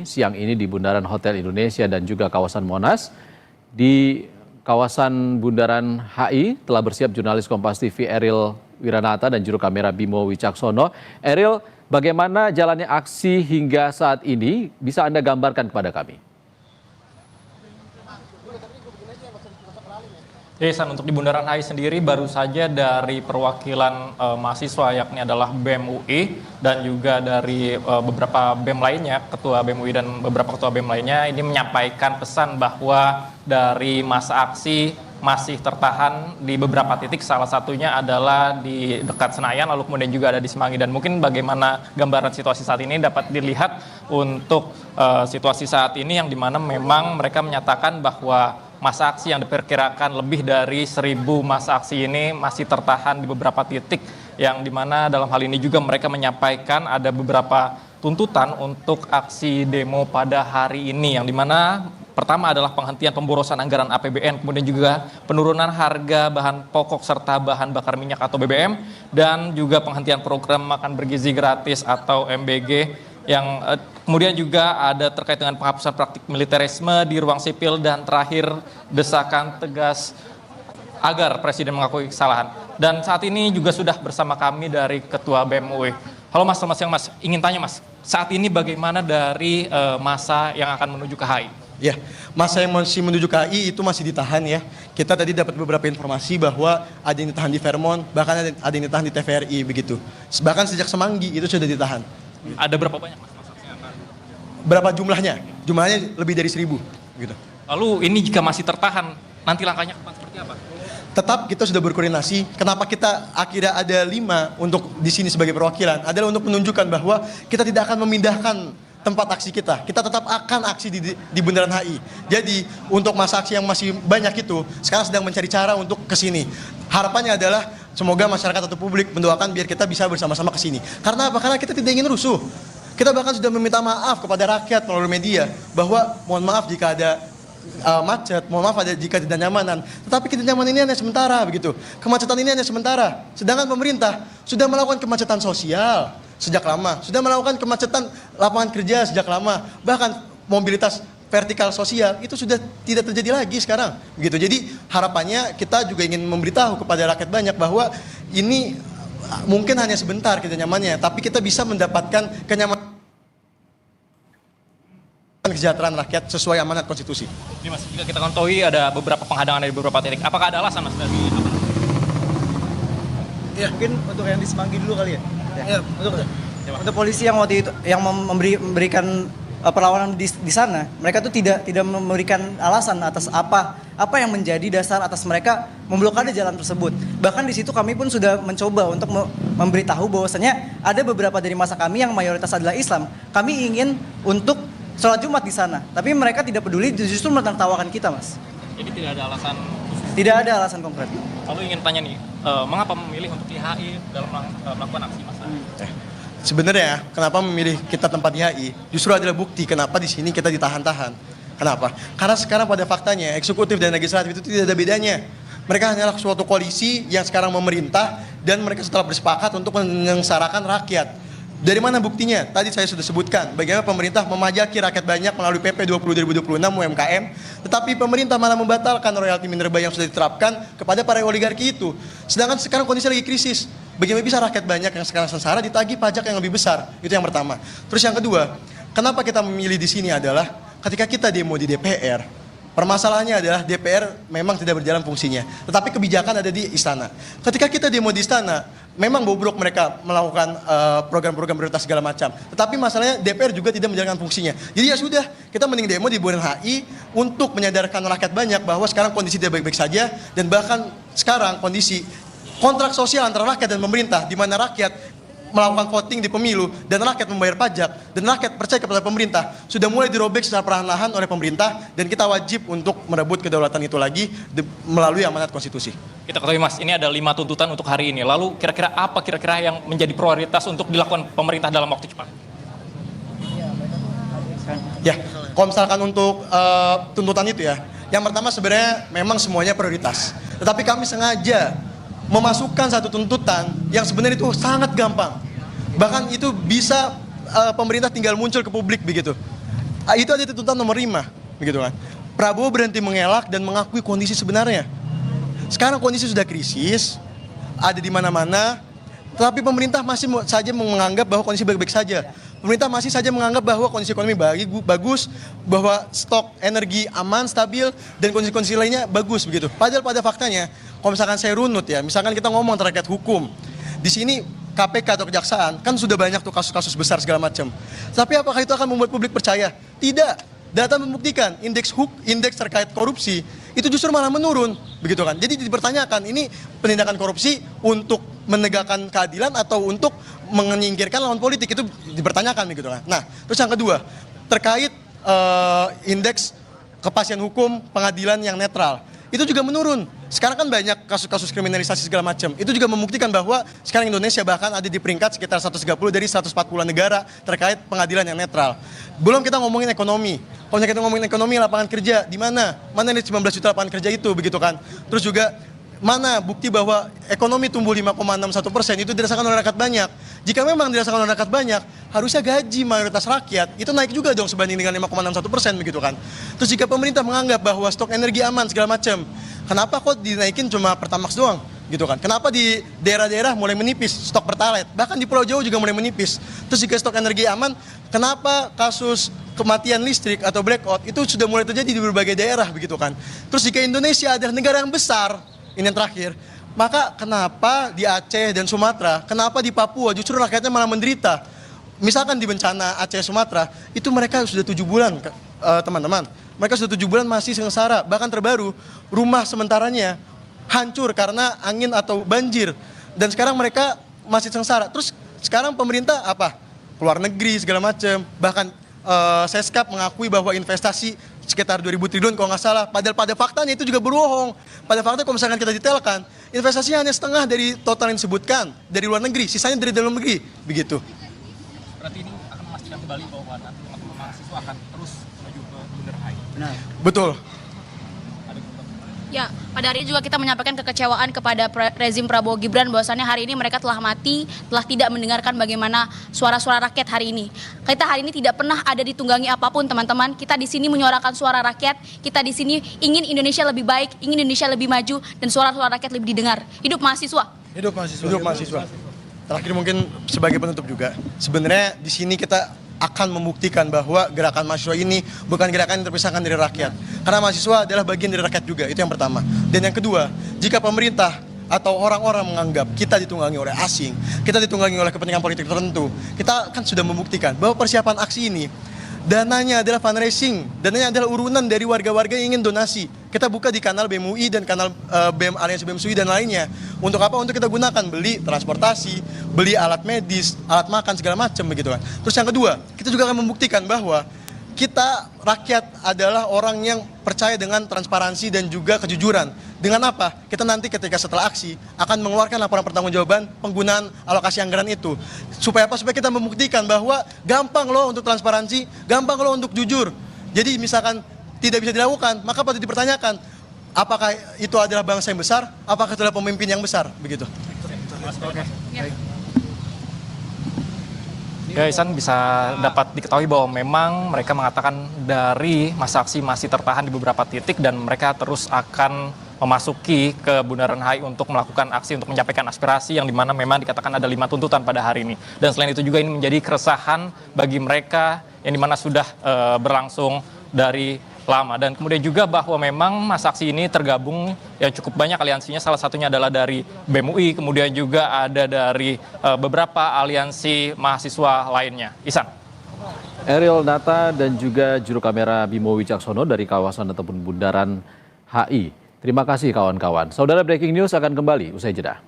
Siang ini di Bundaran Hotel Indonesia dan juga kawasan Monas. Di kawasan Bundaran HI telah bersiap jurnalis Kompas TV Eril Wiranata dan juru kamera Bimo Wicaksono. Eril, bagaimana jalannya aksi hingga saat ini? Bisa Anda gambarkan kepada kami? Ya, Ihsan, untuk di Bundaran HI sendiri baru saja dari perwakilan mahasiswa yakni adalah BEM UI dan juga dari beberapa BEM lainnya, ketua BEM UI dan beberapa ketua BEM lainnya ini menyampaikan pesan bahwa dari masa aksi masih tertahan di beberapa titik, salah satunya adalah di dekat Senayan, lalu kemudian juga ada di Semanggi. Dan mungkin bagaimana gambaran situasi saat ini dapat dilihat untuk situasi saat ini yang dimana memang mereka menyatakan bahwa masa aksi yang diperkirakan lebih dari 1.000 masa aksi ini masih tertahan di beberapa titik, yang dimana dalam hal ini juga mereka menyampaikan ada beberapa tuntutan untuk aksi demo pada hari ini, yang dimana pertama adalah penghentian pemborosan anggaran APBN, kemudian juga penurunan harga bahan pokok serta bahan bakar minyak atau BBM, dan juga penghentian program makan bergizi gratis atau MBG, yang kemudian juga ada terkait dengan penghapusan praktik militerisme di ruang sipil, dan terakhir desakan tegas agar Presiden mengakui kesalahan. Dan saat ini juga sudah bersama kami dari Ketua BEM UI. Halo Mas, selamat siang Mas. Ingin tanya Mas, saat ini bagaimana dari masa yang akan menuju ke HI? Ya, masa yang masih menuju ke HI itu masih ditahan ya. Kita tadi dapat beberapa informasi bahwa ada yang ditahan di Vermont, bahkan ada yang ditahan di TVRI begitu. Bahkan sejak Semanggi itu sudah ditahan. Ada berapa banyak Mas masaknya? Berapa jumlahnya? Jumlahnya lebih dari 1.000 gitu. Lalu ini jika masih tertahan, nanti langkahnya seperti apa? Tetap kita sudah berkoordinasi. Kenapa kita akhirnya ada 5 untuk di sini sebagai perwakilan? Adalah untuk menunjukkan bahwa kita tidak akan memindahkan tempat aksi kita. Kita tetap akan aksi di Bundaran HI. Jadi untuk masa aksi yang masih banyak itu sekarang sedang mencari cara untuk ke sini. Harapannya adalah semoga masyarakat atau publik mendoakan biar kita bisa bersama-sama ke sini. Karena apa? Karena kita tidak ingin rusuh. Kita bahkan sudah meminta maaf kepada rakyat melalui media bahwa mohon maaf jika ada macet, mohon maaf jika tidak nyamanan. Tetapi ketidaknyamanan ini hanya sementara begitu. Kemacetan ini hanya sementara. Sedangkan pemerintah sudah melakukan kemacetan sosial sejak lama, sudah melakukan kemacetan lapangan kerja sejak lama, bahkan mobilitas vertikal sosial itu sudah tidak terjadi lagi sekarang begitu. Jadi harapannya kita juga ingin memberitahu kepada rakyat banyak bahwa ini mungkin hanya sebentar ketidaknyamannya, tapi kita bisa mendapatkan kenyamanan kesejahteraan rakyat sesuai amanat konstitusi. Ini Mas, jika kita ketahui ada beberapa penghadangan dari beberapa titik, apakah ada alasan Mas dari apa? Ya, mungkin untuk yang di Semanggi dulu kali ya. Ya, untuk polisi yang waktu itu yang memberikan perlawanan di sana, mereka tuh tidak memberikan alasan atas apa yang menjadi dasar atas mereka memblokade jalan tersebut. Bahkan di situ kami pun sudah mencoba untuk memberitahu bahwasanya ada beberapa dari masa kami yang mayoritas adalah Islam. Kami ingin untuk sholat Jumat di sana, tapi mereka tidak peduli, justru menertawakan kita, Mas. Jadi tidak ada alasan? Tidak ada alasan konkret. Lalu ingin tanya nih, mengapa memilih untuk di HI dalam melakukan aksi massa? Sebenarnya kenapa memilih kita tempat di HI justru adalah bukti kenapa di sini kita ditahan-tahan. Kenapa? Karena sekarang pada faktanya eksekutif dan legislatif itu tidak ada bedanya. Mereka hanyalah suatu koalisi yang sekarang memerintah dan mereka setelah bersepakat untuk menyengsarakan rakyat. Dari mana buktinya? Tadi saya sudah sebutkan bagaimana pemerintah memajaki rakyat banyak melalui PP 20 2026 UMKM, tetapi pemerintah malah membatalkan royalti minerba yang sudah diterapkan kepada para oligarki itu. Sedangkan sekarang kondisi lagi krisis. Bagaimana bisa rakyat banyak yang sekarang sengsara ditagih pajak yang lebih besar? Itu yang pertama. Terus yang kedua, kenapa kita memilih di sini adalah ketika kita demo di DPR, permasalahannya adalah DPR memang tidak berjalan fungsinya, tetapi kebijakan ada di istana. Ketika kita demo di istana, memang bobrok mereka melakukan program-program prioritas segala macam. Tetapi masalahnya DPR juga tidak menjalankan fungsinya. Jadi ya sudah, kita mending demo di Bundaran HI untuk menyadarkan rakyat banyak bahwa sekarang kondisi tidak baik-baik saja, dan bahkan sekarang kondisi kontrak sosial antara rakyat dan pemerintah, di mana rakyat melakukan voting di pemilu dan rakyat membayar pajak dan rakyat percaya kepada pemerintah sudah mulai dirobek secara perlahan-lahan oleh pemerintah, dan kita wajib untuk merebut kedaulatan itu lagi melalui amanat konstitusi. Kita ketahui Mas, ini ada 5 tuntutan untuk hari ini. Lalu kira-kira apa yang menjadi prioritas untuk dilakukan pemerintah dalam waktu cepat? Ya, kalau misalkan untuk tuntutan itu ya, yang pertama sebenarnya memang semuanya prioritas. Tetapi kami sengaja memasukkan satu tuntutan yang sebenarnya itu sangat gampang. Bahkan itu bisa pemerintah tinggal muncul ke publik begitu. Itu ada tuntutan nomor 5, begitu kan. Prabowo berhenti mengelak dan mengakui kondisi sebenarnya. Sekarang kondisi sudah krisis, ada di mana-mana, tapi pemerintah masih saja menganggap bahwa kondisi baik-baik saja. Pemerintah masih saja menganggap bahwa kondisi ekonomi bagus, bahwa stok energi aman, stabil, dan kondisi-kondisi lainnya bagus begitu. Padahal pada faktanya, kalau misalkan saya runut ya, misalkan kita ngomong terkait hukum, di sini KPK atau kejaksaan kan sudah banyak tuh kasus-kasus besar segala macam. Tapi apakah itu akan membuat publik percaya? Tidak. Data membuktikan indeks terkait korupsi itu justru malah menurun, begitu kan? Jadi dipertanyakan ini penindakan korupsi untuk menegakkan keadilan atau untuk menyingkirkan lawan politik, itu dipertanyakan, begitu kan? Nah, terus yang kedua terkait indeks kepastian hukum pengadilan yang netral. Itu juga menurun. Sekarang kan banyak kasus-kasus kriminalisasi segala macam. Itu juga membuktikan bahwa sekarang Indonesia bahkan ada di peringkat sekitar 130 dari 140 negara terkait pengadilan yang netral. Belum kita ngomongin ekonomi. Kalau kita ngomongin ekonomi, lapangan kerja, di mana? Mana nih 19 juta lapangan kerja itu, begitu kan? Terus juga mana bukti bahwa ekonomi tumbuh 5,61%, itu dirasakan oleh rakyat banyak. Jika memang dirasakan oleh rakyat banyak, harusnya gaji mayoritas rakyat itu naik juga dong sebanding dengan 5,61%, begitu kan. Terus jika pemerintah menganggap bahwa stok energi aman segala macam, kenapa kok dinaikin cuma Pertamax doang, gitu kan? Kenapa di daerah-daerah mulai menipis stok Pertalite, bahkan di Pulau Jawa juga mulai menipis. Terus jika stok energi aman, kenapa kasus kematian listrik atau blackout itu sudah mulai terjadi di berbagai daerah, begitu kan? Terus jika Indonesia adalah negara yang besar, ini yang terakhir, maka kenapa di Aceh dan Sumatera, kenapa di Papua justru rakyatnya malah menderita? Misalkan di bencana Aceh Sumatera, itu mereka sudah 7 bulan, teman-teman. Mereka sudah 7 bulan masih sengsara. Bahkan terbaru, rumah sementaranya hancur karena angin atau banjir. Dan sekarang mereka masih sengsara. Terus sekarang pemerintah apa? Keluar negeri segala macam. Bahkan Seskap mengakui bahwa investasi sekitar 2.000 triliun kalau nggak salah. Padahal pada faktanya itu juga berbohong. Pada faktanya kalau misalkan kita detailkan, investasinya hanya setengah dari total yang disebutkan dari luar negeri, sisanya dari dalam negeri, begitu. Berarti ini akan memastikan kembali bahwa nanti teman-teman mahasiswa akan terus menuju ke Bundaran HI. Benar. Betul. Ya, pada hari ini juga kita menyampaikan kekecewaan kepada rezim Prabowo Gibran bahwasannya hari ini mereka telah mati, telah tidak mendengarkan bagaimana suara-suara rakyat hari ini. Kita hari ini tidak pernah ada ditunggangi apapun, teman-teman. Kita di sini menyuarakan suara rakyat, kita di sini ingin Indonesia lebih baik, ingin Indonesia lebih maju, dan suara-suara rakyat lebih didengar. Hidup mahasiswa. Hidup mahasiswa. Hidup mahasiswa. Terakhir mungkin sebagai penutup juga, sebenarnya di sini kita akan membuktikan bahwa gerakan mahasiswa ini bukan gerakan yang terpisahkan dari rakyat. Karena mahasiswa adalah bagian dari rakyat juga, itu yang pertama. Dan yang kedua, jika pemerintah atau orang-orang menganggap kita ditunggangi oleh asing, kita ditunggangi oleh kepentingan politik tertentu, kita kan sudah membuktikan bahwa persiapan aksi ini, dananya adalah fundraising, dananya adalah urunan dari warga-warga yang ingin donasi. Kita buka di kanal BEM UI dan kanal BEM Aliansi BEM SUI dan lainnya. Untuk apa? Untuk kita gunakan, beli transportasi, beli alat medis, alat makan segala macam, begitu kan. Terus yang kedua, kita juga akan membuktikan bahwa kita rakyat adalah orang yang percaya dengan transparansi dan juga kejujuran. Dengan apa? Kita nanti ketika setelah aksi akan mengeluarkan laporan pertanggungjawaban penggunaan alokasi anggaran itu. Supaya apa? Supaya kita membuktikan bahwa gampang loh untuk transparansi, gampang loh untuk jujur. Jadi misalkan tidak bisa dilakukan, maka patut dipertanyakan, apakah itu adalah bangsa yang besar, apakah itu adalah pemimpin yang besar, begitu. Ya, Ihsan, bisa dapat diketahui bahwa memang mereka mengatakan dari masa aksi masih tertahan di beberapa titik dan mereka terus akan memasuki ke Bundaran HI untuk melakukan aksi untuk menyampaikan aspirasi yang dimana memang dikatakan ada 5 tuntutan pada hari ini. Dan selain itu juga ini menjadi keresahan bagi mereka yang dimana sudah berlangsung dari lama. Dan kemudian juga bahwa memang masa aksi ini tergabung yang cukup banyak aliansinya, salah satunya adalah dari BEM UI, kemudian juga ada dari beberapa aliansi mahasiswa lainnya. Ihsan. Ariel Nata dan juga juru kamera Bimo Wicaksono dari kawasan ataupun Bundaran HI. Terima kasih kawan-kawan. Saudara, Breaking News akan kembali usai jeda.